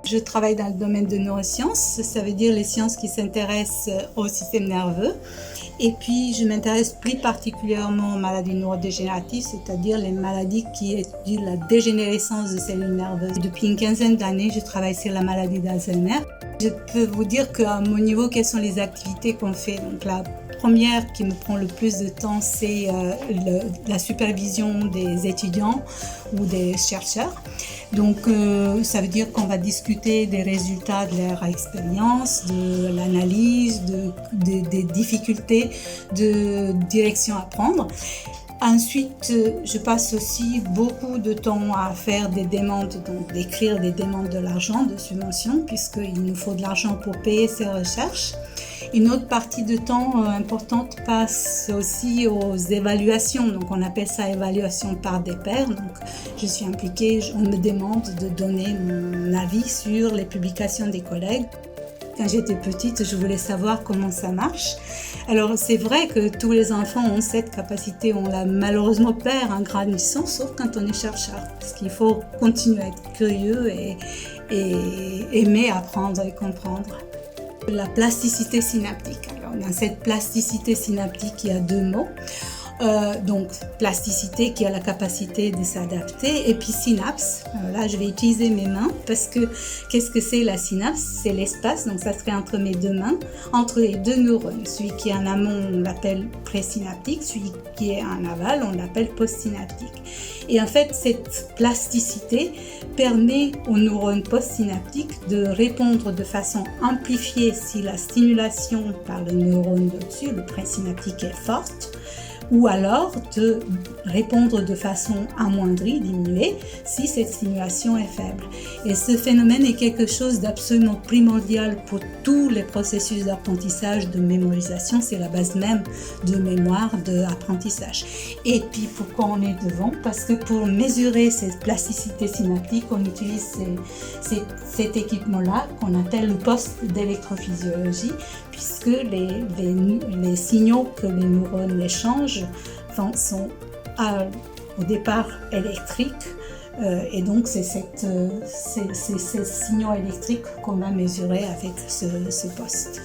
Je travaille dans le domaine de neurosciences, ça veut dire les sciences qui s'intéressent au système nerveux. Et puis, je m'intéresse plus particulièrement aux maladies neurodégénératives, c'est-à-dire les maladies qui étudient la dégénérescence de cellules nerveuses. Depuis une quinzaine d'années, je travaille sur la maladie d'Alzheimer. Je peux vous dire qu'à mon niveau, quelles sont les activités qu'on fait. Donc, la première qui me prend le plus de temps, c'est la supervision des étudiants ou des chercheurs. Donc, ça veut dire qu'on va discuter des résultats de leur expérience, de l'analyse, des difficultés de direction à prendre. Ensuite, je passe aussi beaucoup de temps à faire des demandes, donc d'écrire des demandes de l'argent, de subventions, puisqu'il nous faut de l'argent pour payer ces recherches. Une autre partie de temps importante passe aussi aux évaluations, donc on appelle ça évaluation par des pairs. Donc je suis impliquée, on me demande de donner mon avis sur les publications des collègues. Quand j'étais petite, je voulais savoir comment ça marche. Alors c'est vrai que tous les enfants ont cette capacité, on la malheureusement perd en grandissant, sauf quand on est chercheur, parce qu'il faut continuer à être curieux et aimer apprendre et comprendre. La plasticité synaptique. Alors, dans cette plasticité synaptique, il y a deux mots. Donc, plasticité qui a la capacité de s'adapter, et puis synapse. Là, je vais utiliser mes mains parce que qu'est-ce que c'est la synapse? C'est l'espace, donc ça serait entre mes deux mains, entre les deux neurones. Celui qui est en amont, on l'appelle présynaptique, celui qui est en aval, on l'appelle postsynaptique. Et en fait, cette plasticité permet aux neurones postsynaptiques de répondre de façon amplifiée si la stimulation par le neurone au-dessus, le présynaptique, est forte, ou alors de répondre de façon amoindrie, diminuée, si cette stimulation est faible. Et ce phénomène est quelque chose d'absolument primordial pour tous les processus d'apprentissage, de mémorisation, c'est la base même de mémoire, d'apprentissage. Et puis pourquoi on est devant? Parce que pour mesurer cette plasticité synaptique, on utilise cet équipement-là qu'on appelle le poste d'électrophysiologie, puisque les signaux que les neurones échangent sont au départ électriques, et donc c'est ces signaux électriques qu'on a mesurés avec ce poste.